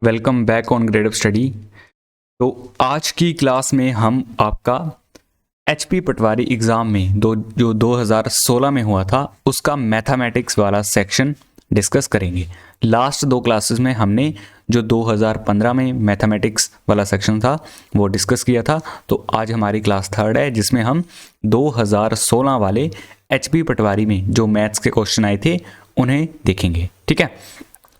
Welcome back on grade up study. तो आज की क्लास में हम आपका एचपी पटवारी एग्ज़ाम में जो 2016 में हुआ था उसका मैथमेटिक्स वाला सेक्शन डिस्कस करेंगे। लास्ट दो क्लासेस में हमने जो 2015 में मैथमेटिक्स वाला सेक्शन था वो डिस्कस किया था। तो आज हमारी क्लास थर्ड है जिसमें हम 2016 वाले एचपी पटवारी में जो मैथ्स के क्वेश्चन आए थे उन्हें देखेंगे। ठीक है,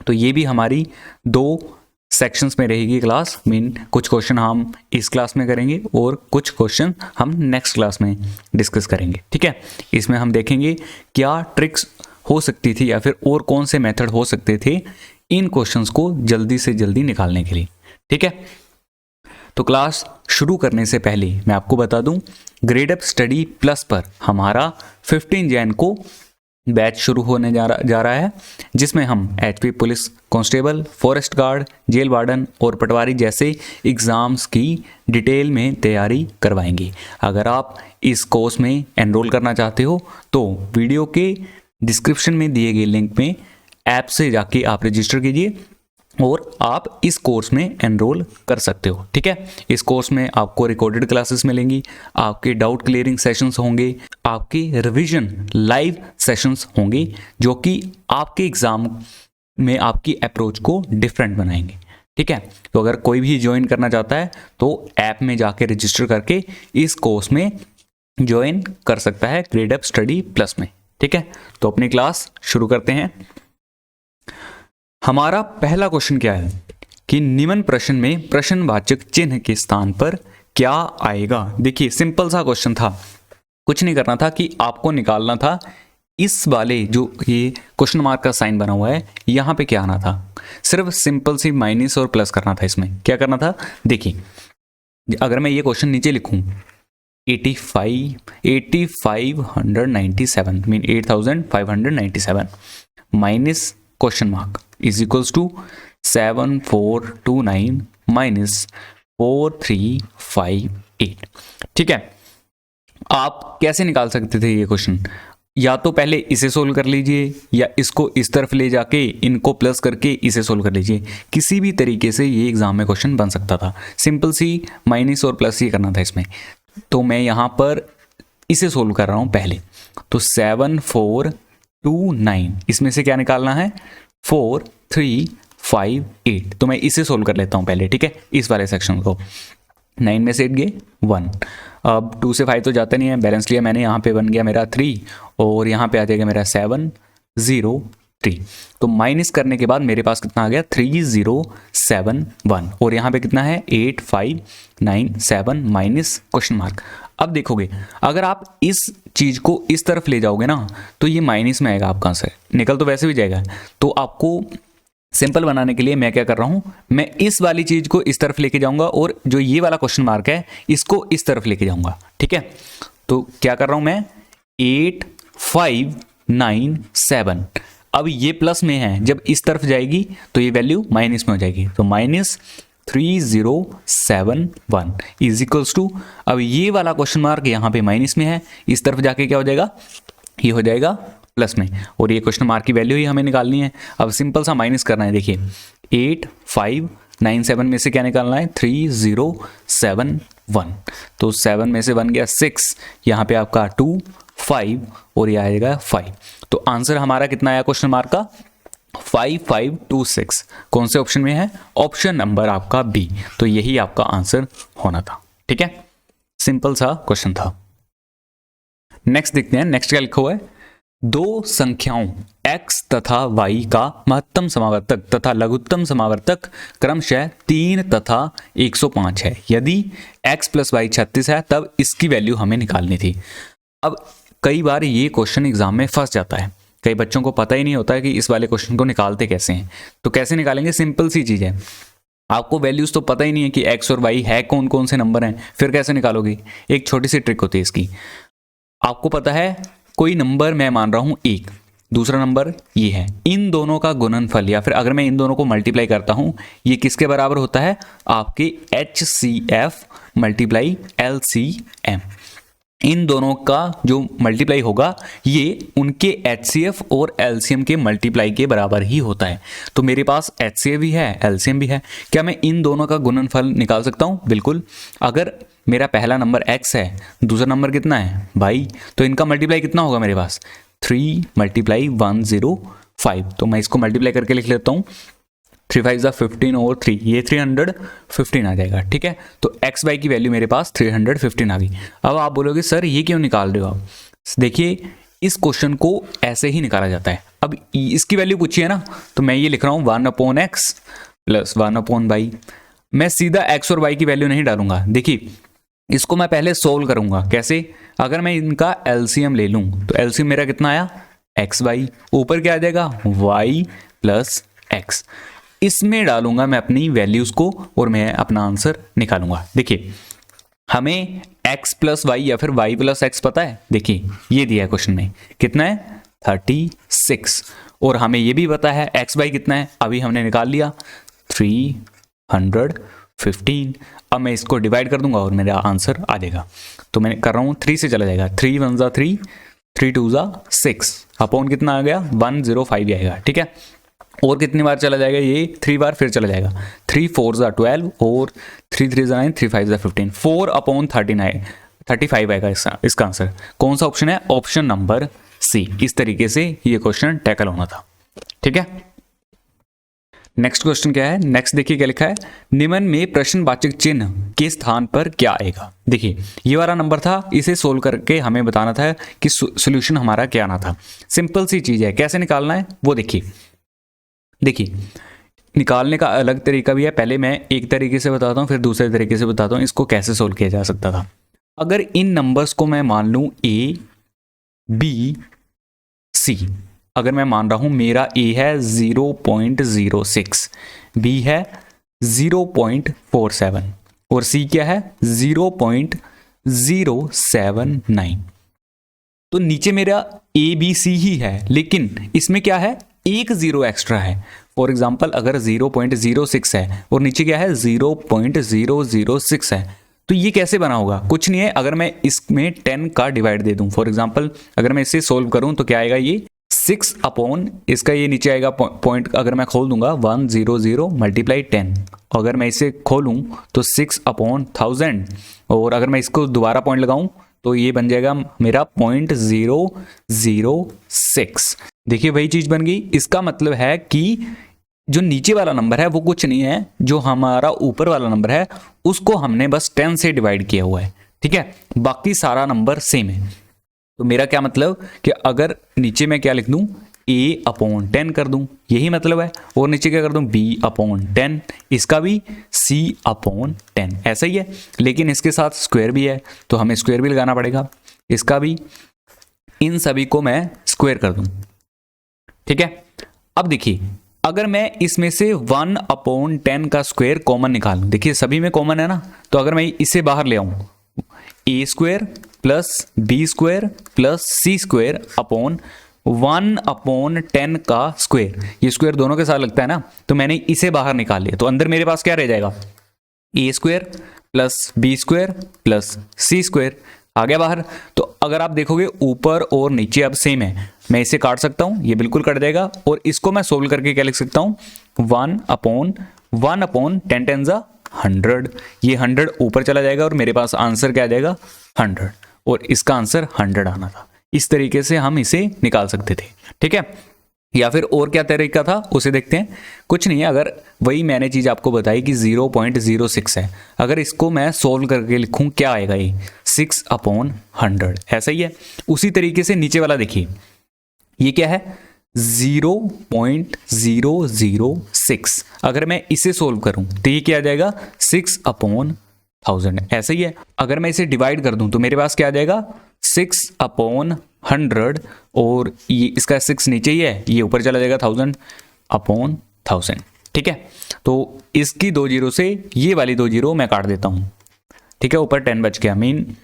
तो ये भी हमारी दो सेक्शंस में रहेगी क्लास। कुछ क्वेश्चन हम इस क्लास में करेंगे और कुछ क्वेश्चन हम नेक्स्ट क्लास में डिस्कस करेंगे। ठीक है, इसमें हम देखेंगे क्या ट्रिक्स हो सकती थी या फिर और कौन से मेथड हो सकते थे इन क्वेश्चंस को जल्दी से जल्दी निकालने के लिए। ठीक है, तो क्लास शुरू करने से पहले मैं आपको बता दूं, ग्रेड अप स्टडी प्लस पर हमारा 15 जैन को बैच शुरू होने जा रहा है जिसमें हम HP police constable, forest guard, jail warden और पटवारी जैसे एग्ज़ाम्स की डिटेल में तैयारी करवाएंगे। अगर आप इस कोर्स में एनरोल करना चाहते हो तो वीडियो के डिस्क्रिप्शन में दिए गए लिंक में ऐप से जाके आप रजिस्टर कीजिए और आप इस कोर्स में एनरोल कर सकते हो। ठीक है, इस कोर्स में आपको रिकॉर्डेड क्लासेस मिलेंगी, आपके डाउट क्लियरिंग सेशंस होंगे, आपके रिवीजन लाइव सेशंस होंगे जो कि आपके एग्ज़ाम में आपकी अप्रोच को डिफरेंट बनाएंगे। ठीक है, तो अगर कोई भी ज्वाइन करना चाहता है तो ऐप में जाके रजिस्टर करके इस कोर्स में ज्वाइन कर सकता है ग्रेड अप स्टडी प्लस में। ठीक है, तो अपनी क्लास शुरू करते हैं। हमारा पहला क्वेश्चन क्या है कि निम्न प्रश्न में प्रश्नवाचक चिन्ह के स्थान पर क्या आएगा। देखिए सिंपल सा क्वेश्चन था, कुछ नहीं करना था कि आपको निकालना था इस वाले जो ये क्वेश्चन मार्क का साइन बना हुआ है यहाँ पे क्या आना था। सिर्फ सिंपल सी माइनस और प्लस करना था। इसमें क्या करना था, देखिए अगर मैं ये क्वेश्चन नीचे लिखूं 8597 mean 8597 minus question mark is equals to 7429 minus 4358। ठीक है, आप कैसे निकाल सकते थे ये क्वेश्चन, या तो पहले इसे सोल्व कर लीजिए या इसको इस तरफ ले जाके इनको प्लस करके इसे सोल्व कर लीजिए। किसी भी तरीके से ये एग्जाम में क्वेश्चन बन सकता था। सिंपल सी माइनस और प्लस ही करना था इसमें। तो मैं यहाँ पर इसे सोल्व कर रहा हूँ पहले। तो 7429 इसमें से क्या निकालना है 4358। तो मैं इसे सोल्व कर लेता हूँ पहले। ठीक है, इस वाले सेक्शन को 9 में से 8 गए 1। अब 2 से 5 तो जाता नहीं है, बैलेंस लिया मैंने, यहाँ पे बन गया मेरा 3 और यहाँ पे आ जाएगा मेरा 703। तो माइनस करने के बाद मेरे पास कितना आ गया 3071 और यहाँ पे कितना है 8597 माइनस क्वेश्चन मार्क। अब देखोगे अगर आप इस चीज को इस तरफ ले जाओगे ना तो ये माइनस में आएगा, आपका आंसर निकल तो वैसे भी जाएगा। तो आपको सिंपल बनाने के लिए मैं क्या कर रहा हूं, मैं इस वाली चीज को इस तरफ लेके जाऊंगा और जो ये वाला क्वेश्चन मार्क है इसको इस तरफ लेके जाऊंगा। ठीक है, तो क्या कर रहा हूं मैं 8597। अब ये प्लस में है, जब इस तरफ जाएगी तो ये वैल्यू माइनस में हो जाएगी। तो माइनस 3071 इज इक्वल्स टू, अब ये वाला क्वेश्चन मार्क यहाँ पे माइनस में है, इस तरफ जाके क्या हो जाएगा, ये हो जाएगा प्लस में, और ये क्वेश्चन मार्क की वैल्यू ही हमें निकालनी है। अब सिंपल सा माइनस करना है। देखिए 8597 में से क्या निकालना है 3071। तो 7 में से बन गया 6, यहाँ पे आपका 2 5 और ये आएगा 5। तो आंसर हमारा कितना आया क्वेश्चन मार्क का 5526। कौन से ऑप्शन में है, ऑप्शन नंबर आपका बी। तो यही आपका आंसर होना था। ठीक है, सिंपल सा क्वेश्चन था। नेक्स्ट देखते हैं, नेक्स्ट क्या लिखा हुआ है, दो संख्याओं x तथा y का महत्तम समावर्तक तथा लघुत्तम समावर्तक क्रमशः 3 तथा 105 है। यदि x प्लस y 36 है तब इसकी वैल्यू हमें निकालनी थी। अब कई बार ये क्वेश्चन एग्जाम में फंस जाता है, कई बच्चों को पता ही नहीं होता है कि इस वाले क्वेश्चन को निकालते कैसे हैं। तो कैसे निकालेंगे, सिंपल सी चीज़ है, आपको वैल्यूज तो पता ही नहीं है कि x और y है कौन कौन से नंबर हैं, फिर कैसे निकालोगे। एक छोटी सी ट्रिक होती है इसकी। आपको पता है कोई नंबर मैं मान रहा हूं 1, दूसरा नंबर ये है, इन दोनों का गुणनफल या फिर अगर मैं इन दोनों को मल्टीप्लाई करता हूं ये किसके बराबर होता है, आपके HCF मल्टीप्लाई LCM। इन दोनों का जो मल्टीप्लाई होगा ये उनके HCF और LCM के मल्टीप्लाई के बराबर ही होता है। तो मेरे पास HCF भी है, LCM भी है, क्या मैं इन दोनों का गुणनफल निकाल सकता हूँ? बिल्कुल। अगर मेरा पहला नंबर x है, दूसरा नंबर कितना है y, तो इनका मल्टीप्लाई कितना होगा मेरे पास? 3 × 105। तो मैं इसको मल्टीप्लाई करके लिख लेता हूँ, 3 5 15 और 3, ये 315 आ जाएगा। ठीक है, तो एक्स वाई की वैल्यू मेरे पास 315 आ गई। अब आप बोलोगे सर ये क्यों निकाल रहे हो आप? देखिए इस क्वेश्चन को ऐसे ही निकाला जाता है। अब इसकी वैल्यू पूछी है ना, तो मैं ये लिख रहा हूँ 1/x + 1/y। मैं सीधा x और y की वैल्यू नहीं डालूंगा। देखिए इसको मैं पहले सोल्व करूंगा। कैसे? अगर मैं इनका LCM ले लूं तो LCM मेरा कितना आया? xy, ऊपर क्या आ जाएगा? y + x। इसमें डालूंगा मैं अपनी वैल्यूज को और मैं अपना आंसर निकालूंगा। देखिए हमें x + y या फिर y + x पता है। देखिए ये दिया है क्वेश्चन में, कितना है? 36। और हमें ये भी पता है x y कितना है, अभी हमने निकाल लिया 315। अब मैं इसको डिवाइड कर दूंगा और मेरा आंसर आ जाएगा। तो मैं कर रहा हूँ 3 से चला जाएगा, 3 × 1 = 3, 3 × 2 = 6, अपॉन कितना आ गया? 105 आएगा। ठीक है, और कितनी बार चला जाएगा? ये 3 बार फिर चला जाएगा, 3 × 4 = 12 और 3 × 3 = 9, 3 × 5 = 15, 4/35 आएगा इसका आंसर। कौन सा ऑप्शन है? Option number C. इस तरीके से ये क्वेश्चन टैकल होना था। ठीक है, नेक्स्ट क्वेश्चन क्या है? नेक्स्ट देखिए क्या लिखा है, निम्न में प्रश्नवाचक चिन्ह के स्थान पर क्या आएगा? देखिए ये वाला नंबर था, इसे सोल्व करके हमें बताना था कि सॉल्यूशन हमारा क्या आना था। सिंपल सी चीज है, कैसे निकालना है वो देखिए। देखिए निकालने का अलग तरीका भी है, पहले मैं एक तरीके से बताता हूँ फिर दूसरे तरीके से बताता हूँ इसको कैसे सोल्व किया जा सकता था। अगर इन नंबर्स को मैं मान लूँ A B C, अगर मैं मान रहा हूँ मेरा A है 0.06, B है 0.47 और C क्या है? 0.079। तो नीचे मेरा ABC ही है, लेकिन इसमें क्या है? एक 0 एक्स्ट्रा है। फॉर एग्जाम्पल अगर 0.06 है और नीचे क्या है? 0.006 है, तो ये कैसे बना होगा? कुछ नहीं है, अगर मैं इसमें 10 का डिवाइड दे दूं, फॉर एग्जाम्पल अगर मैं इसे सोल्व करूं तो क्या आएगा? ये 6 अपॉन इसका ये नीचे आएगा पॉइंट, अगर मैं खोल दूंगा 100 × 10, अगर मैं इसे खोलूं तो 6/1000, और अगर मैं इसको दोबारा पॉइंट लगाऊं तो ये बन जाएगा मेरा 0.006। देखिए वही चीज बन गई। इसका मतलब है कि जो नीचे वाला नंबर है वो कुछ नहीं है, जो हमारा ऊपर वाला नंबर है उसको हमने बस 10 से डिवाइड किया हुआ है। ठीक है, बाकी सारा नंबर सेम है। तो मेरा क्या मतलब कि अगर नीचे मैं क्या लिख दूं? A/10 कर दूं, यही मतलब है। और नीचे क्या कर दूं? B/10, इसका भी C/10, ऐसा ही है, लेकिन इसके साथ स्क्वायर भी है तो हमें स्क्वायर भी लगाना पड़ेगा, इसका भी। इन सभी को मैं स्क्वायर कर दूं। ठीक है, अब देखिए अगर मैं इसमें से 1/10 का स्क्वायर कॉमन निकालूं, देखिए सभी में कॉमन है ना, तो अगर मैं इसे बाहर ले आऊं, A² + B² + C² अपॉन 1/10 का स्क्वायर, ये स्क्वायर दोनों के साथ लगता है ना, तो मैंने इसे बाहर निकाल लिया, तो अंदर मेरे पास क्या रह जाएगा? A² + B² + C² आ गया बाहर। तो अगर आप देखोगे ऊपर और नीचे अब सेम है, मैं इसे काट सकता हूं, ये बिल्कुल कट जाएगा, और इसको मैं सोल्व करके क्या लिख सकता हूं? 1/10 10 × 100, ये 100 ऊपर चला जाएगा और मेरे पास आंसर क्या आ जाएगा? 100, और इसका आंसर 100 आना था। इस तरीके से हम इसे निकाल सकते थे। ठीक है, या फिर और क्या तरीका था उसे देखते हैं। कुछ नहीं है, अगर वही मैंने चीज आपको बताई कि 0.06 है, अगर इसको मैं सोल्व करके लिखूं क्या आएगा? ये 6/100, ऐसा ही है। उसी तरीके से नीचे वाला देखिए, ये क्या है? 0.006, अगर मैं इसे सोल्व करूं तो ये क्या आ जाएगा? 6/1000, ऐसा ही है। अगर मैं इसे डिवाइड कर दूं तो मेरे पास क्या आ जाएगा? 6/100, और ये इसका 6 नीचे ही है, ये ऊपर चला जाएगा 1000/1000। ठीक है, तो इसकी 2 जीरो से ये वाली 2 जीरो मैं काट देता हूं। ठीक है, ऊपर 10 बच गया, मीन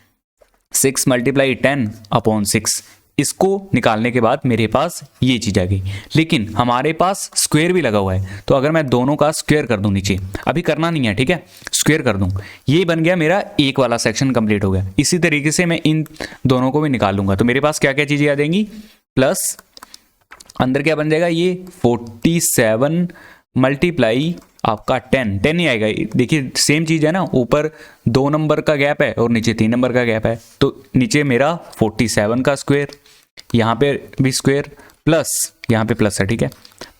6 × 10/6, इसको निकालने के बाद मेरे पास ये चीज़ आ गई, लेकिन हमारे पास स्क्वायर भी लगा हुआ है, तो अगर मैं दोनों का स्क्वायर कर दूं नीचे, अभी करना नहीं है, ठीक है, स्क्वायर कर दूं, ये बन गया मेरा एक वाला सेक्शन कंप्लीट हो गया। इसी तरीके से मैं इन दोनों को भी निकाल लूंगा, तो मेरे पास क्या क्या चीज़ें आ जाएंगी, प्लस अंदर क्या बन जाएगा, ये 47 मल्टीप्लाई आपका 10 ही आएगा। देखिए सेम चीज़ है ना, ऊपर 2 नंबर का गैप है और नीचे 3 नंबर का गैप है, तो नीचे मेरा 47 का स्क्वायर, यहाँ पे भी स्क्वायर, प्लस यहाँ पे प्लस है, ठीक है,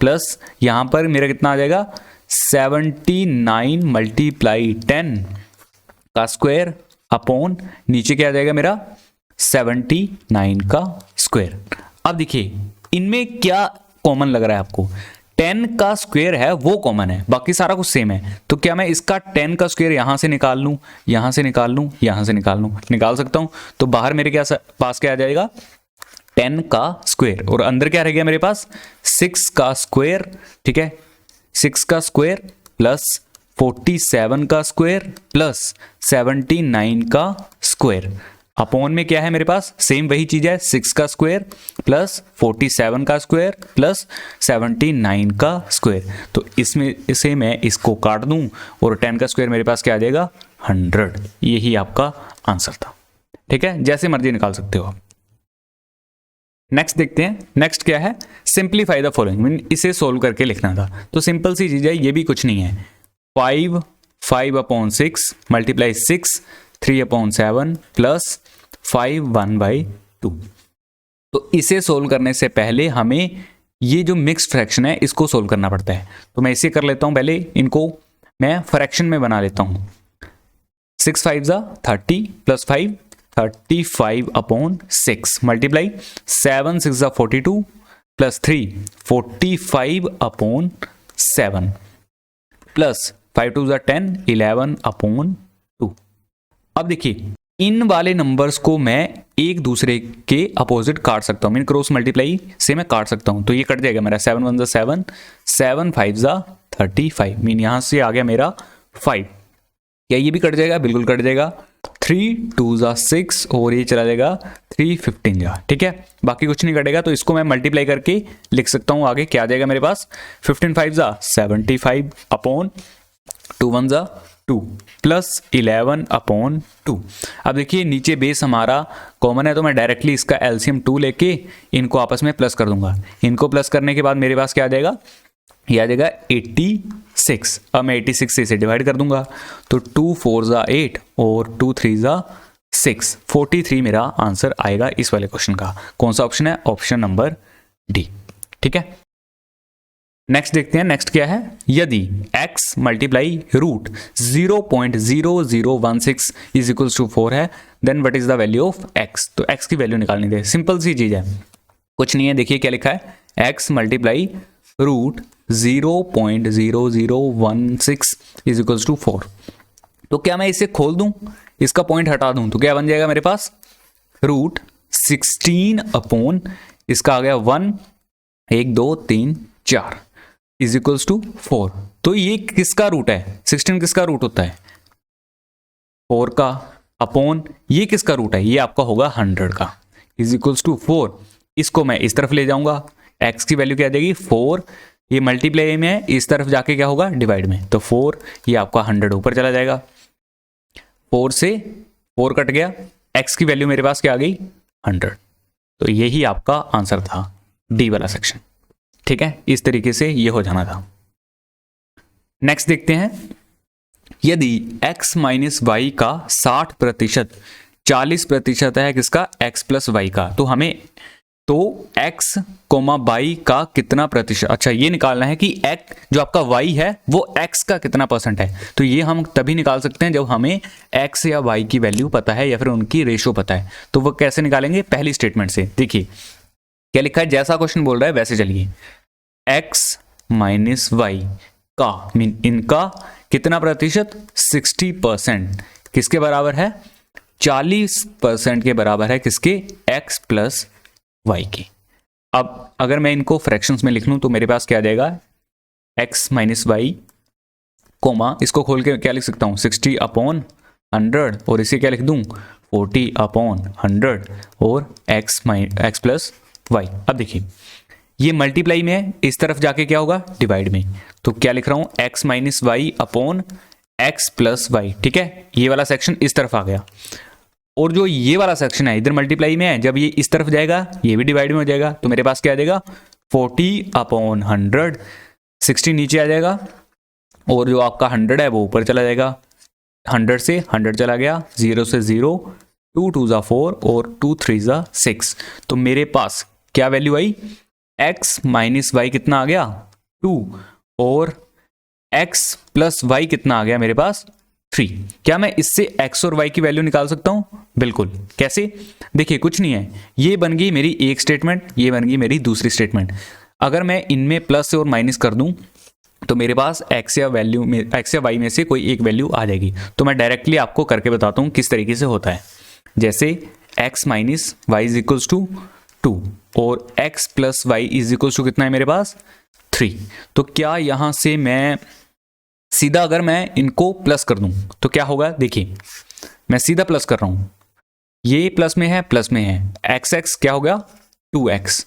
प्लस यहाँ पर मेरा कितना आ जाएगा 79 मल्टीप्लाई 10 का स्क्वायर अपॉन नीचे क्या आ जाएगा मेरा 79 का स्क्वायर। अब देखिए इनमें क्या कॉमन लग रहा है आपको, 10 का स्क्वायर है वो कॉमन है, बाकी सारा कुछ सेम है। तो क्या मैं इसका 10 का स्क्वायर यहां से निकाल लूं, यहां से निकाल लूं, यहां से निकाल लूं, निकाल सकता हूं। तो बाहर मेरे क्या पास क्या आ जाएगा 10 का स्क्वायर, और अंदर क्या रह गया मेरे पास 6 का स्क्वायर, ठीक है, 6 का स्क्वायर प्लस 47 का स्क्वायर प्लस 79 का स्क्वायर। अपॉन में क्या है मेरे पास, सेम वही चीज है, 6 का स्क्वायर प्लस 47 का स्क्वायर प्लस 79 का स्क्वायर। तो इसमें इसे मैं इसको काट दूं और 10 का स्क्वायर मेरे पास क्या आ जाएगा 100। यही आपका आंसर था, ठीक है, जैसे मर्जी निकाल सकते हो आप। नेक्स्ट देखते हैं, नेक्स्ट क्या है, सिंप्लीफाई द फॉलोइंग, इसे सोल्व करके लिखना था। तो सिंपल सी चीज है, ये भी कुछ नहीं है, 5/6 मल्टीप्लाई 6 3/7 प्लस 5 1/2। तो इसे सोल्व करने से पहले हमें ये जो मिक्स्ड फ्रैक्शन है इसको सोल्व करना पड़ता है। तो मैं इसे कर लेता हूं, पहले इनको मैं फ्रैक्शन में बना लेता हूं। 6 5 30 प्लस 5 35/6 मल्टीप्लाई 7 6 42 प्लस 3 45/7 प्लस 5 2 10 11/2। अब देखिए इन वाले नंबर्स को मैं एक दूसरे के अपोजिट काट सकता हूं, मीन क्रॉस मल्टीप्लाई से मैं काट सकता हूं। तो ये कट जाएगा मेरा 7 1 7 7 5 35, मीन यहां से आ गया मेरा 5। क्या ये भी कट जाएगा, बिल्कुल कट जाएगा, 3 2 6 और ये चला जाएगा 3 15, ठीक है, बाकी कुछ नहीं कटेगा। तो इसको मैं मल्टीप्लाई करके लिख सकता हूं, आगे क्या आ जाएगा मेरे पास 15 5 75 अपॉन 2 1 2 प्लस 11/2। अब देखिए नीचे बेस हमारा कॉमन है, तो मैं डायरेक्टली इसका एलसीएम 2 लेके इनको आपस में प्लस कर दूंगा। इनको प्लस करने के बाद मेरे पास क्या आ जाएगा, ये आ जाएगा 86। अब मैं 86 से इसे डिवाइड कर दूंगा, तो 2 4 8 और 2 3 6, 43 मेरा आंसर आएगा इस वाले क्वेश्चन का। कौन सा ऑप्शन है, ऑप्शन नंबर डी, ठीक है। नेक्स्ट देखते हैं, नेक्स्ट क्या है, यदि x multiply root 0.0016 is equals to 4 है, then what is the value of x। तो x की वैल्यू निकालनी है, सिंपल सी चीज है, कुछ नहीं है। देखिए क्या लिखा है, x multiply root 0.0016 is equals to 4। तो क्या मैं इसे खोल दूं, इसका पॉइंट हटा दूं, तो क्या बन जाएगा मेरे पास रूट 16 अपॉन इसका आ गया 1 1 2 3 4 इज इक्वल्स टू 4। तो ये किसका रूट है, 16 किसका रूट होता है 4 का, अपॉन ये किसका रूट है, ये आपका होगा 100 का, इज इक्वल्स टू 4। इसको मैं इस तरफ ले जाऊंगा, x की वैल्यू क्या आ जाएगी 4, ये मल्टीप्लाई में है, इस तरफ जाके क्या होगा डिवाइड में, तो 4 ये आपका 100 ऊपर चला जाएगा, 4 से 4 कट गया, x की वैल्यू मेरे पास क्या आ गई 100। तो यही आपका आंसर था डी वाला सेक्शन, ठीक है, इस तरीके से ये हो जाना था। नेक्स्ट देखते हैं, यदि x माइनस वाई का 60% 40% है किसका, x प्लस वाई का, तो हमें तो x कोमा वाई का कितना प्रतिशत, अच्छा ये निकालना है कि x जो आपका y है वो x का कितना परसेंट है। तो ये हम तभी निकाल सकते हैं जब हमें x या y की वैल्यू पता है या फिर उनकी रेशो पता है। तो वो कैसे निकालेंगे, पहली स्टेटमेंट से। देखिए क्या लिखा है, जैसा क्वेश्चन बोल रहा है वैसे चलिए, x माइनस वाई का मीन इनका कितना प्रतिशत 60% किसके बराबर है, 40% के बराबर है किसके, x प्लस वाई की। अब अगर मैं इनको फ्रैक्शंस में लिख लूं तो मेरे पास क्या आ जाएगा, x माइनस वाई कोमा, इसको खोल के क्या लिख सकता हूं 60 अपॉन 100 और इसे क्या लिख दूं 40/100 और x प्लस वाई। अब देखिए ये मल्टीप्लाई में है, इस तरफ जाके क्या होगा, डिवाइड में। तो क्या लिख रहा हूं, x minus y upon x plus y. ठीक है, ये वाला सेक्शन इस तरफ आ गया, और जो ये वाला सेक्शन है इधर मल्टीप्लाई में है, जब ये इस तरफ जाएगा ये भी डिवाइड में हो जाएगा। तो मेरे पास क्या आ जाएगा, 40/100, 60 नीचे आ जाएगा, और जो आपका 100 है वो ऊपर चला जाएगा। 100 से 100 चला गया, 0 से 0, 2 2 ज़ा 4 और 2 3 ज़ा 6। तो मेरे पास क्या वैल्यू आई, x माइनस वाई कितना आ गया, 2, और x प्लस वाई कितना आ गया मेरे पास, 3। क्या मैं इससे x और y की वैल्यू निकाल सकता हूं, बिल्कुल। कैसे, देखिए कुछ नहीं है, ये बन गई मेरी एक स्टेटमेंट, ये बन गई मेरी दूसरी स्टेटमेंट। अगर मैं इनमें प्लस और माइनस कर दूं तो मेरे पास x या y में से कोई एक वैल्यू आ जाएगी। तो मैं डायरेक्टली आपको करके बताता हूं किस तरीके से होता है। जैसे x minus y is equals to 2 और x plus y is equals to कितना है मेरे पास, 3। तो क्या यहां से मैं सीधा अगर मैं इनको प्लस कर दूं तो क्या होगा, देखिए मैं सीधा प्लस कर रहा हूं, ये प्लस में है, प्लस में है, x क्या हो गया 2x,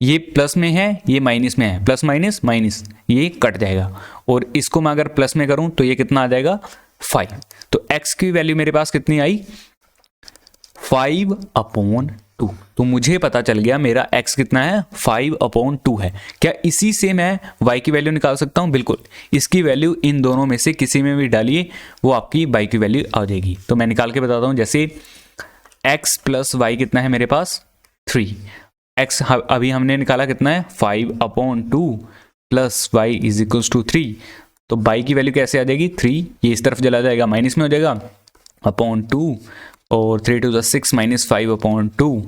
ये प्लस में है, ये माइनस में है, प्लस माइनस माइनस, ये कट जाएगा, और इसको मैं अगर प्लस में करूं तो ये कितना आ जाएगा 5। तो x की वैल्यू मेरे पास कितनी आई, 5/2। तो मुझे पता चल गया मेरा x कितना है, 5/2 है। क्या इसी से मैं y की वैल्यू निकाल सकता हूं, बिल्कुल। इसकी वैल्यू इन दोनों में से किसी में भी डालिए, वो आपकी y की वैल्यू आ जाएगी। तो मैं निकाल के बताता हूं, जैसे x प्लस वाई कितना है मेरे पास, 3। x अभी हमने निकाला कितना है, 5/2 plus y is equals to 3। तो y की वैल्यू कैसे आ जाएगी, 3, ये इस तरफ चला जाएगा, माइनस में हो जाएगा, /2, और 3 2 6 माइनस 5/2,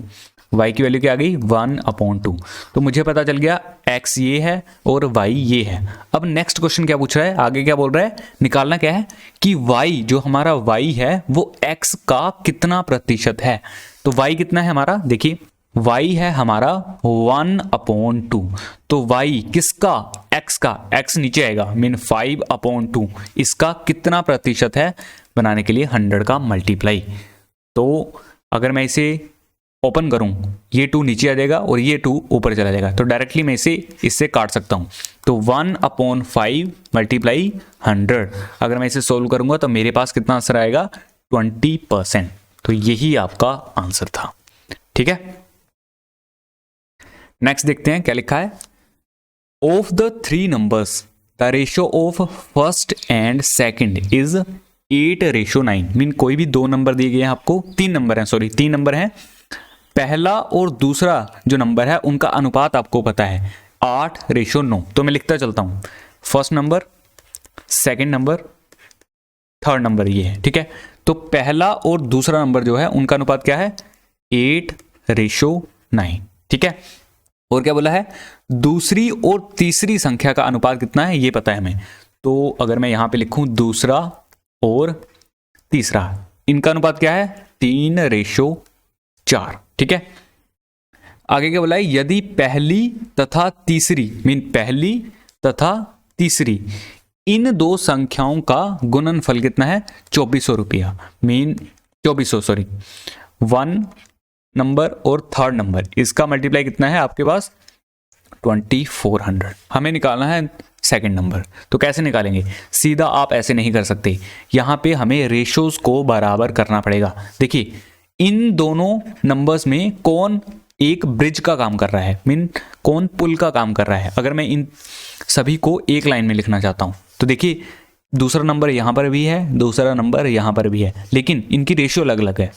y की वैल्यू क्या आ गई, 1/2। तो मुझे पता चल गया x ये है और y ये है। अब नेक्स्ट क्वेश्चन क्या पूछ रहा है, आगे क्या बोल रहा है, निकालना क्या है कि y जो हमारा y है वो x का कितना प्रतिशत है। तो y कितना है हमारा, देखिए y है हमारा 1/2। तो y किसका, x का, x नीचे आएगा, मीन 5/2, इसका कितना प्रतिशत है बनाने के लिए 100 का मल्टीप्लाई। तो अगर मैं इसे ओपन करूं, ये 2 नीचे आ जाएगा और ये 2 ऊपर चला जाएगा, तो डायरेक्टली मैं इसे इससे काट सकता हूं। तो 1/5 मल्टीप्लाई 100, अगर मैं इसे सोल्व करूंगा तो मेरे पास कितना आंसर आएगा, 20%। तो यही आपका आंसर था। ठीक है, नेक्स्ट देखते हैं क्या लिखा है। Of the 3 numbers the ratio of first and second is 8:9। Mean कोई भी 2 नंबर दिए गए हैं आपको, 3 नंबर हैं, सॉरी 3 नंबर हैं। पहला और दूसरा जो नंबर है उनका अनुपात आपको पता है 8:9। तो मैं लिखता चलता हूं, first number, second number, third number ये है। ठीक है, तो पहला और दूसरा नंबर जो है उनका अनुपात क्या है, 8:9। ठीक है, और क्या बोला है, दूसरी और तीसरी संख्या का अनुपात कितना है ये पता है हमें। तो अगर मैं यहां पे लिखूं दूसरा और तीसरा, इनका अनुपात क्या है, 3:4। ठीक है, आगे क्या बोला है, यदि पहली तथा तीसरी, मीन पहली तथा तीसरी इन 2 संख्याओं का गुणनफल कितना है, 2400 रुपया, मीन 2400, सॉरी 1 नंबर और थर्ड नंबर, इसका मल्टीप्लाई कितना है आपके पास, 2400। हमें निकालना है सेकंड नंबर। तो कैसे निकालेंगे, सीधा आप ऐसे नहीं कर सकते, यहां पे हमें रेशोज को बराबर करना पड़ेगा। देखिए इन दोनों नंबर्स में कौन एक ब्रिज का काम कर रहा है, मीन कौन पुल का काम कर रहा है। अगर मैं इन सभी को एक लाइन में लिखना चाहता हूं तो देखिए दूसरा नंबर यहां पर भी है, दूसरा नंबर यहां पर भी है, लेकिन इनकी रेशियो अलग अलग है।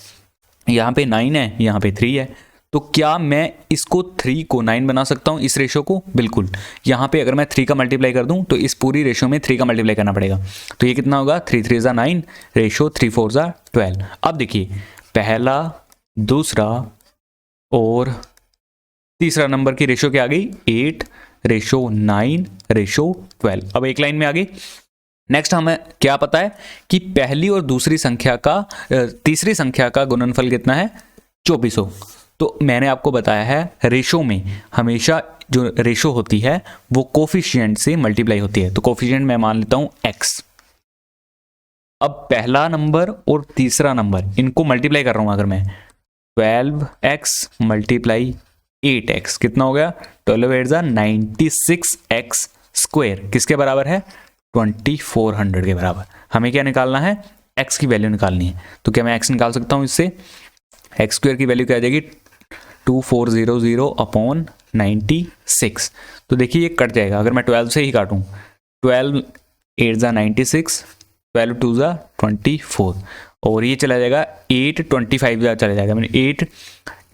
यहाँ पे 9 है, यहाँ पे 3 है। तो क्या मैं इसको 3 को 9 बना सकता हूँ, इस रेशो को, बिल्कुल। यहाँ पे अगर मैं 3 का मल्टीप्लाई कर दूँ तो इस पूरी रेशो में 3 का मल्टीप्लाई करना पड़ेगा। तो ये कितना होगा, 3 3 ज़ा 9, रेशो 3 4 ज़ा 12। अब देखिए पहला, दूसरा और तीसरा नंबर की रेशो क्या आ गई, 8:9:12। अब एक लाइन में आ गई। नेक्स्ट हमें क्या पता है कि पहली और दूसरी संख्या का, तीसरी संख्या का गुणनफल कितना है, 2400। तो मैंने आपको बताया है रेशो में हमेशा जो रेशो होती है वो कोफिशिएंट से मल्टीप्लाई होती है। तो कोफिशिएंट मैं मान लेता हूं x। अब पहला नंबर और तीसरा नंबर इनको मल्टीप्लाई कर रहा हूं अगर मैं, 12x मल्टीप्लाई 8x कितना हो गया, 12 8 96x स्क्वायर किसके बराबर है, 2400 के बराबर। हमें क्या निकालना है, x की वैल्यू निकालनी है। तो क्या मैं x निकाल सकता हूं इससे, x स्क्वायर की वैल्यू क्या आ जाएगी, 2400 अपॉन 96। तो देखिए ये कट जाएगा अगर मैं 12 से ही काटूं, 12 8 96, 12 2 24 और ये चला जाएगा 8 25 चला जाएगा, मैंने 8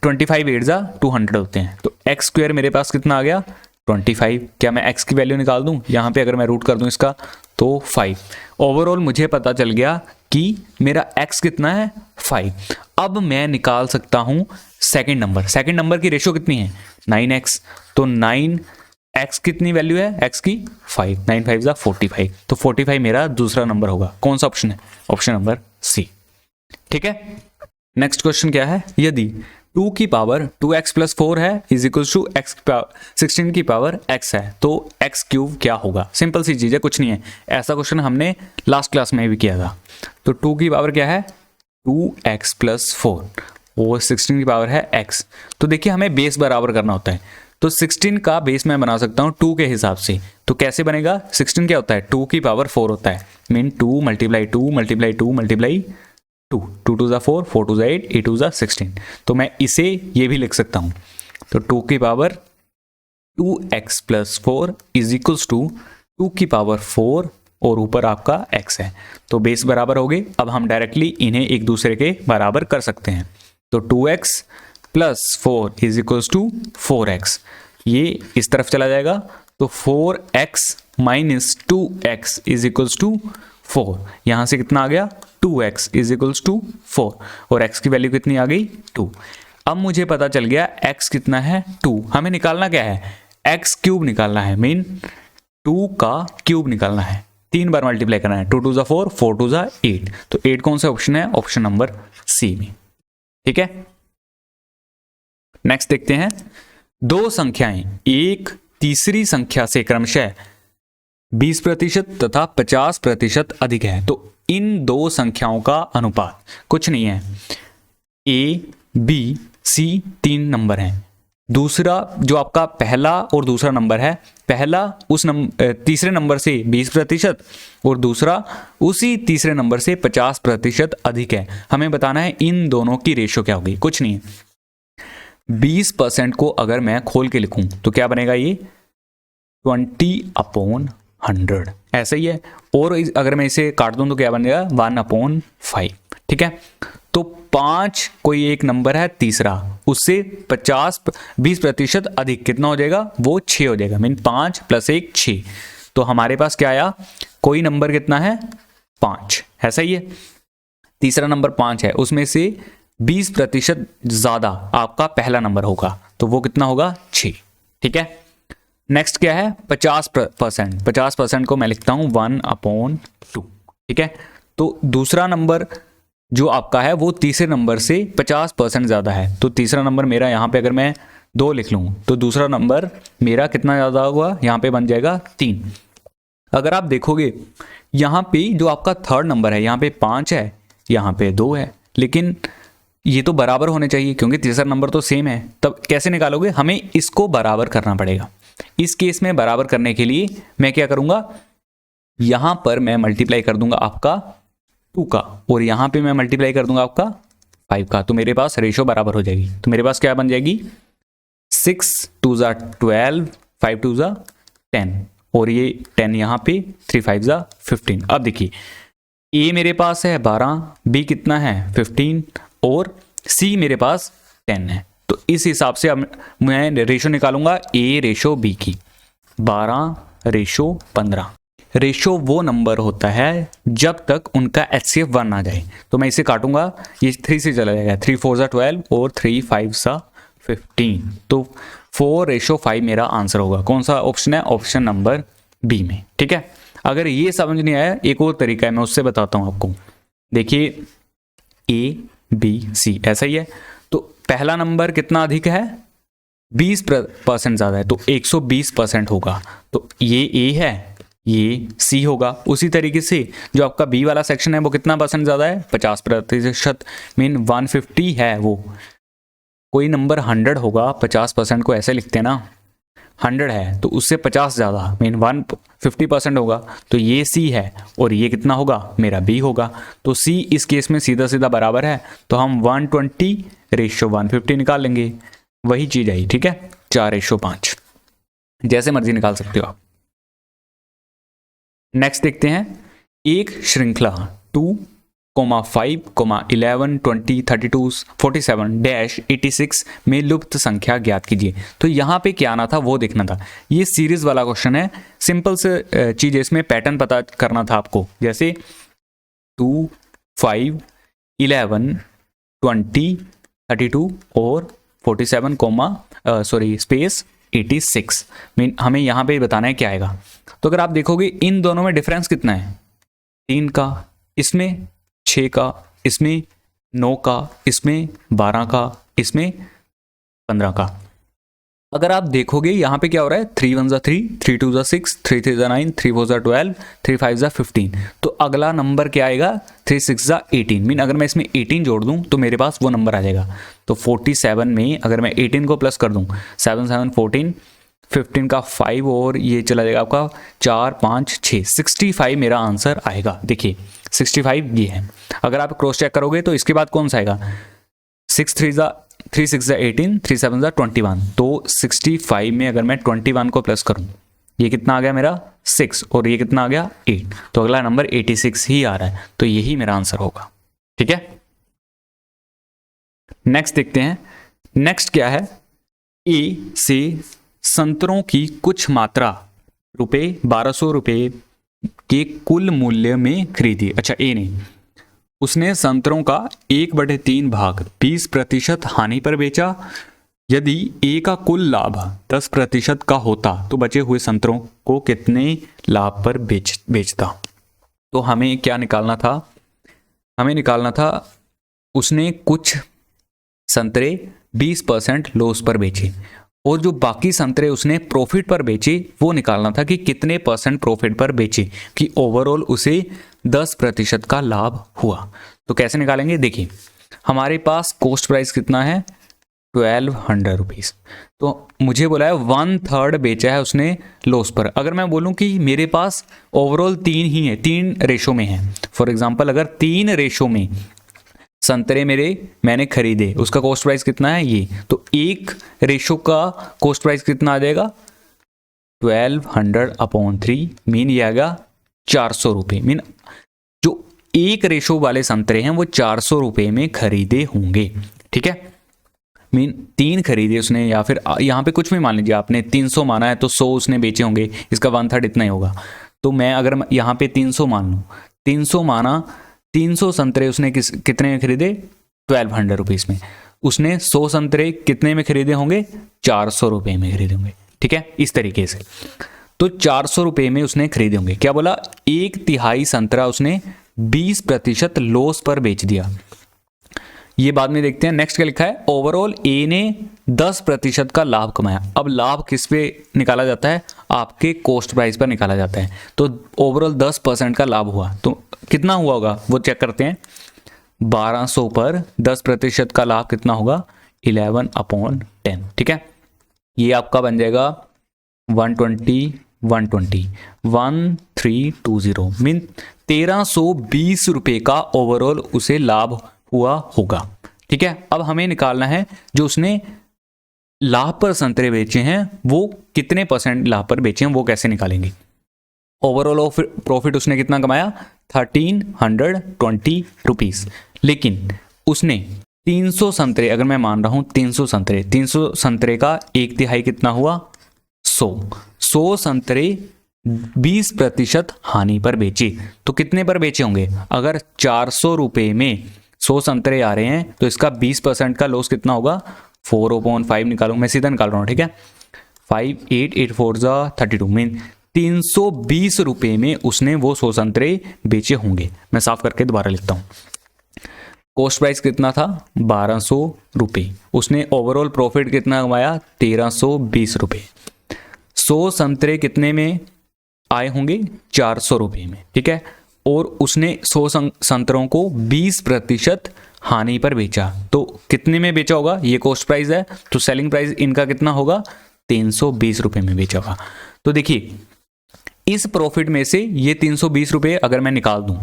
25 8 200 होते हैं। तो x स्क्वायर मेरे पास कितना आ गया, 25। क्या मैं x की वैल्यू निकाल दूं, यहाँ पे अगर मैं रूट कर दूं इसका तो 5। ओवरऑल मुझे पता चल गया कि मेरा x कितना है, 5। अब मैं निकाल सकता हूं सेकंड नंबर। सेकंड नंबर की रेशो कितनी है, 9x। तो 9x कितनी वैल्यू है x की, 5। 9 5 45। तो 45 मेरा दूसरा नंबर होगा। कौन सा ऑप्शन है, ऑप्शन नंबर सी। ठीक है, नेक्स्ट क्वेश्चन क्या है, यदि 2 की पावर 2x प्लस 4 है इज इक्वल टू 16 की पावर x है तो x क्यूब क्या होगा। सिंपल सी चीज है, कुछ नहीं है। ऐसा क्वेश्चन हमने लास्ट क्लास में भी किया था। तो 2 की पावर क्या है, 2x प्लस 4 और 16 की पावर है x। तो देखिए हमें बेस बराबर करना होता है। तो 16 का बेस मैं बना सकता हूँ 2 के हिसाब से। तो कैसे बनेगा, 16 क्या होता है, 2 की पावर 4 होता है, मीन 2 मल्टीप्लाई 2 मल्टीप्लाई 2 मल्टीप्लाई 2, 2 2 4, 4 2 8, 8 2 16। तो मैं इसे ये भी लिख सकता हूँ। तो 2 की power 2x plus 4 is equals to 2 की पावर 4 और ऊपर आपका x है। तो बेस बराबर हो गए। अब हम डायरेक्टली इन्हें एक दूसरे के बराबर कर सकते हैं। तो 2x plus 4 is equals to 4x, ये इस तरफ चला जाएगा। तो 4x minus 2x is equals to 4, यहां से कितना आ गया, 2x इज इक्वल्स टू 4 और x की वैल्यू कितनी आ गई, 2। अब मुझे पता चल गया x कितना है, 2। हमें निकालना क्या है, x क्यूब निकालना है, मीन 2 का क्यूब निकालना है। 3 बार मल्टीप्लाई करना है, 2 2 4, 4 2 8। तो 8 कौन सा ऑप्शन है, ऑप्शन नंबर सी में। ठीक है, नेक्स्ट देखते हैं। दो संख्याएं एक तीसरी संख्या से क्रमशः 20% तथा 50% अधिक है तो इन दो संख्याओं का अनुपात कुछ नहीं है, ए बी सी 3 नंबर हैं। दूसरा जो आपका पहला और दूसरा नंबर है, पहला उस तीसरे नंबर से 20% और दूसरा उसी तीसरे नंबर से 50% अधिक है। हमें बताना है इन दोनों की रेशो क्या होगी। कुछ नहीं है, 20% को अगर मैं खोल के लिखूं तो क्या बनेगा, ये 20/100 ऐसा ही है। और अगर मैं इसे काट दूं तो क्या बनेगा, 1/5। ठीक है, तो 5 कोई एक नंबर है तीसरा, उससे 20% अधिक कितना हो जाएगा, वो 6 हो जाएगा, मीन 5 + 1 6। तो हमारे पास क्या आया, कोई नंबर कितना है, 5, ऐसा ही है। तीसरा नंबर 5 है, उसमें से 20% ज्यादा आपका पहला नंबर होगा, तो वो कितना होगा, 6। ठीक है, नेक्स्ट क्या है, 50%। 50% को मैं लिखता हूं 1/2। ठीक है, तो दूसरा नंबर जो आपका है वो तीसरे नंबर से 50% ज्यादा है। तो तीसरा नंबर मेरा यहां पे अगर मैं 2 लिख लूं तो दूसरा नंबर मेरा कितना ज्यादा होगा, यहां पे बन जाएगा 3। अगर आप देखोगे यहां पे जो आपका थर्ड नंबर है, यहां पे 5 है, यहां पे 2 है, लेकिन ये तो बराबर होने चाहिए क्योंकि तीसरा नंबर तो सेम है। तब कैसे निकालोगे, हमें इसको बराबर करना पड़ेगा। इस केस में बराबर करने के लिए मैं क्या करूंगा, यहां पर मैं मल्टीप्लाई कर दूंगा आपका 2 का और यहां पे मैं मल्टीप्लाई कर दूंगा आपका 5 का। तो मेरे पास रेशो बराबर हो जाएगी। तो मेरे पास क्या बन जाएगी, 6 2 12, 5 2 10 और ये 10 यहां पे, 3 5 15। अब देखिए ए मेरे पास है 12, बी कितना है 15 और सी मेरे पास 10 है। तो इस हिसाब से अब मैं रेशो निकालूंगा ए रेशो बी की, 12/15। रेशो वो नंबर होता है जब तक उनका HCF 1 आ जाए। तो मैं इसे काटूंगा, ये 3 से चला जाएगा, 3 4 12 और 3 5 15। तो 4/5 मेरा आंसर होगा। कौन सा ऑप्शन है, ऑप्शन नंबर बी में। ठीक है, अगर ये समझ नहीं आया, एक और तरीका है, मैं उससे बताता हूं आपको। देखिए ए बी सी ऐसा ही है। तो पहला नंबर कितना अधिक है, 20% ज्यादा है, तो 120% होगा। तो ये ए है ये सी होगा। उसी तरीके से जो आपका बी वाला सेक्शन है वो कितना परसेंट ज़्यादा है, 50%, मीन 150 है। वो कोई नंबर 100 होगा, 50% को ऐसे लिखते हैं ना, 100 है तो उससे 50 ज़्यादा मीन 150% होगा, तो ये सी है और ये कितना होगा, मेरा बी होगा। तो सी इस केस में सीधा सीधा बराबर है, तो हम 120:150 निकाल लेंगे, वही चीज़ आई। ठीक है, 4:5, जैसे मर्जी निकाल सकते हो आप। नेक्स्ट देखते हैं, एक श्रृंखला 2, 5, 11, 20, 32, 47 86 में लुप्त संख्या ज्ञात कीजिए। तो यहाँ पे क्या आना था वो देखना था। ये सीरीज वाला क्वेश्चन है, सिंपल से चीज़, इसमें पैटर्न पता करना था आपको। जैसे 2, 5, 11, 20, 32 और 47 स्पेस 86, मीन हमें यहाँ पे बताना है क्या आएगा। तो अगर आप देखोगे इन दोनों में डिफरेंस कितना है, 3 का, इसमें 6 का, इसमें 9 का, इसमें 12 का, इसमें 15 का। अगर आप देखोगे यहाँ पे क्या हो रहा है, 3 1 3, 3 2 6, 3 3 9, 3 4 12, 3 5 15। तो अगला नंबर क्या आएगा, 3 6 18, मीन अगर मैं इसमें 18 जोड़ दूं तो मेरे पास वो नंबर आ जाएगा। तो 47 में अगर मैं 18 को प्लस कर दूं, 7 7 14, 15 का 5 और ये चला जाएगा आपका 4 5 6, 65 मेरा आंसर आएगा। देखिए 65 ये है। अगर आप क्रॉस चेक करोगे तो इसके बाद कौन सा आएगा, 6 3 6 18, 3 7 21। तो 65 में अगर मैं 21 को प्लस करूं, ये कितना आ गया मेरा 6 और ये कितना आ गया 8, तो अगला नंबर 86 ही आ रहा है, तो यही मेरा आंसर होगा। ठीक है, नेक्स्ट देखते हैं। नेक्स्ट क्या है, ए से संतरों की कुछ मात्रा ₹1200 के कुल मूल्य में खरीदी। अच्छा, ए ने, उसने संतरों का 1/3 भाग 20% हानि पर बेचा। यदि ए का कुल लाभ 10% का होता तो बचे हुए संतरों को कितने लाभ पर बेचता। तो हमें क्या निकालना था, हमें निकालना था उसने कुछ संतरे 20% लॉस पर बेचे और जो बाकी संतरे उसने प्रॉफिट पर बेचे वो निकालना था कि कितने % प्रॉफिट पर बेचे, कि ओवरऑल उसे 10% का लाभ हुआ। तो कैसे निकालेंगे, देखिए हमारे पास कॉस्ट प्राइस कितना है, 1200 रुपीज़। तो मुझे बोला है 1/3 बेचा है उसने लॉस पर। अगर मैं बोलूं कि मेरे पास ओवरऑल 3 ही है, 3 रेशो में है, फॉर एग्जाम्पल अगर 3 रेशो में संतरे मैंने खरीदे, उसका कॉस्ट प्राइस कितना है ये, तो 1 रेशो का कॉस्ट प्राइस कितना आ जाएगा, 1200/3, मीन ये आएगा 400 रुपये। मीन जो 1 रेशो वाले संतरे हैं वो 400 रुपये में खरीदे होंगे। ठीक है, मीन 3 खरीदे उसने, या फिर यहाँ पे कुछ भी मान लीजिए, आपने 300 माना है तो 100 उसने बेचे होंगे, इसका 1/3 इतना ही होगा। तो मैं अगर यहाँ पे 300 मान लूँ, 300 माना, 300 संतरे उसने कितने में खरीदे, 1200 रुपीज़ में। उसने 100 संतरे कितने में खरीदे होंगे, 400 रुपये में खरीदे होंगे। ठीक है, इस तरीके से। तो 400 रुपये में उसने खरीदे होंगे। क्या बोला, 1/3 संतरा उसने 20% लॉस पर बेच दिया। ये बाद में देखते हैं। नेक्स्ट क्या लिखा है, ओवरऑल ए ने 10% का लाभ कमाया। अब लाभ किस पे निकाला जाता है, आपके कॉस्ट प्राइस पर निकाला जाता है। तो ओवरऑल 10% का लाभ हुआ, तो कितना हुआ होगा वो चेक करते हैं। 1200 पर 10% का लाभ कितना होगा, 11/10। ठीक है, ये आपका बन जाएगा 120 1320, मीन 1320 रुपये का ओवरऑल उसे लाभ हुआ होगा। ठीक है, अब हमें निकालना है जो उसने लाभ पर संतरे बेचे हैं वो कितने % लाभ पर बेचे हैं, वो कैसे निकालेंगे। ओवरऑल प्रॉफिट उसने कितना कमाया, 1320 रुपीज़। लेकिन उसने 300 संतरे, अगर मैं मान रहा हूं 300 संतरे का 1/3 कितना हुआ, 100 संतरे 20% हानि पर बेचे। तो कितने पर बेचे होंगे, अगर 400 रुपये में 100 संतरे आ रहे हैं तो इसका 20% का लॉस कितना होगा, 4/5 निकालूंगा, मैं सीधा निकाल रहा हूँ। ठीक है, 5 8 8 4 32, मीन 320 रुपये में उसने वो 100 संतरे बेचे होंगे। मैं साफ करके दोबारा लिखता हूँ। कॉस्ट प्राइस कितना था, 1200 रुपये। उसने ओवरऑल प्रॉफिट कितना कमाया, 1320 रुपये। 100 संतरे कितने में आए होंगे 400 रुपये में, ठीक है, और उसने 100 संतरों को 20% हानि पर बेचा। तो कितने में बेचा होगा, ये कॉस्ट प्राइस है, तो सेलिंग प्राइस इनका कितना होगा, 320 रुपये में बेचा होगा। तो देखिए इस प्रॉफिट में से ये 320 रुपये अगर मैं निकाल दूं,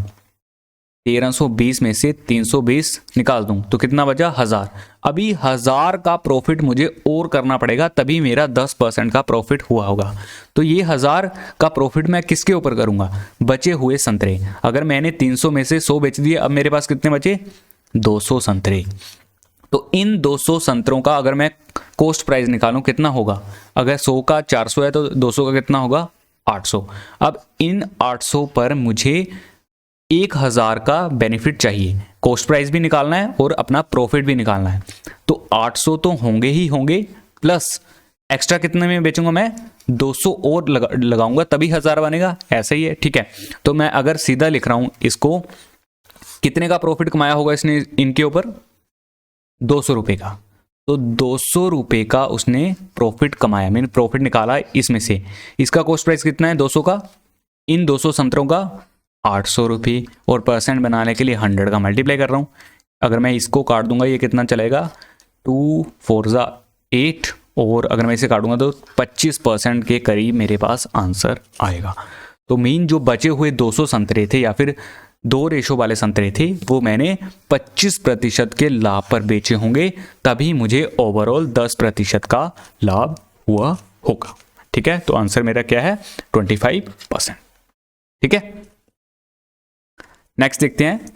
1320 में से 320 निकाल दूं तो कितना बचा, 1000। अभी 1000 का प्रॉफिट मुझे और करना पड़ेगा, तभी मेरा 10% का प्रॉफिट हुआ होगा। तो ये 1000 का प्रॉफिट मैं किसके ऊपर करूंगा, बचे हुए संतरे। अगर मैंने 300 में से 100 बेच दिए, अब मेरे पास कितने बचे, 200 संतरे। तो इन 200 संतरों का अगर मैं कॉस्ट प्राइस निकालूं कितना होगा, अगर 100 का 400 है तो 200 का कितना होगा, 800। अब इन 800 पर मुझे 1000 का बेनिफिट चाहिए, कॉस्ट प्राइस भी निकालना है और अपना प्रॉफिट भी निकालना है। तो 800 तो होंगे ही होंगे, प्लस एक्स्ट्रा कितने में बेचूंगा मैं, 200 और लगाऊंगा तभी 1000 बनेगा, ऐसा ही है, ठीक है। तो मैं अगर सीधा लिख रहा हूं इसको, कितने का प्रॉफिट कमाया होगा इसने इनके ऊपर, 200 रुपये का। तो 200 रुपये का उसने प्रॉफिट कमाया, मैंने प्रॉफिट निकाला इसमें से। इसका कॉस्ट प्राइस कितना है 200 का, इन 200 संतरों का 800 रुपये, और परसेंट बनाने के लिए 100 का मल्टीप्लाई कर रहा हूँ। अगर मैं इसको काट दूंगा ये कितना चलेगा, 2 4 जा 8, और अगर मैं इसे काटूंगा तो 25% के करीब मेरे पास आंसर आएगा। तो मीन जो बचे हुए 200 संतरे थे या फिर 2 रेशो वाले संतरे थे वो मैंने 25% के लाभ पर बेचे होंगे, तभी मुझे ओवरऑल 10% का लाभ हुआ होगा, ठीक है। तो आंसर मेरा क्या है, 25%, ठीक है। नेक्स्ट देखते हैं,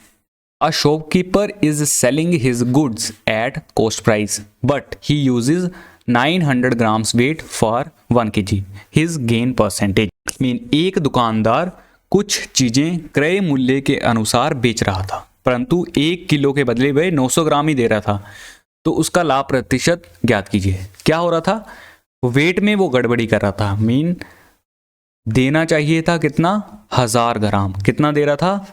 a shopkeeper is selling his goods at cost price but he uses 900 grams weight for 1 kg, his gain percentage. Mean एक दुकानदार कुछ चीजें क्रय मूल्य के अनुसार बेच रहा था, परंतु 1 किलो के बदले वह 900 ग्राम ही दे रहा था, तो उसका लाभ प्रतिशत ज्ञात कीजिए। क्या हो रहा था, वेट में वो गड़बड़ी कर रहा था, मीन देना चाहिए था कितना, 1000 ग्राम, कितना दे रहा था,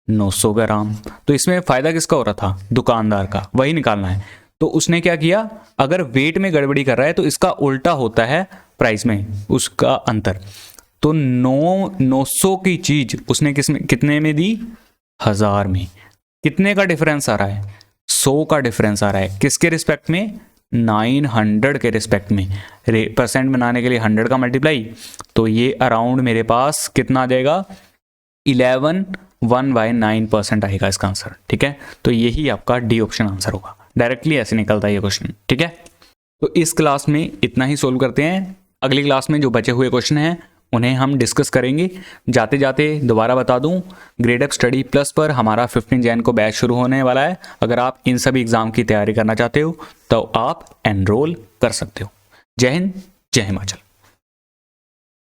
900 ग्राम। तो इसमें फायदा किसका हो रहा था, दुकानदार का, वही निकालना है। तो उसने क्या किया, अगर वेट में गड़बड़ी कर रहा है तो इसका उल्टा होता है प्राइस में उसका अंतर। तो 900 की चीज उसने कितने में दी, 1000 में। कितने का डिफरेंस आ रहा है, 100 का डिफरेंस आ रहा है, किसके रिस्पेक्ट में, 900 के रिस्पेक्ट में। परसेंट बनाने के लिए 100 का मल्टीप्लाई, तो ये अराउंड मेरे पास कितना आ जाएगा, 11/9% आएगा इसका आंसर, ठीक है। तो यही आपका डी ऑप्शन आंसर होगा, डायरेक्टली ऐसे निकलता है ये क्वेश्चन, ठीक है। तो इस क्लास में इतना ही सोल्व करते हैं। अगली क्लास में जो बचे हुए क्वेश्चन हैं उन्हें हम डिस्कस करेंगे। जाते जाते दोबारा बता दूं, ग्रेडअप स्टडी प्लस पर हमारा 15 जैन को बैच शुरू होने वाला है। अगर आप इन सभी एग्जाम की तैयारी करना चाहते हो तो आप एनरोल कर सकते हो। जय हिंद, जय हिमाचल।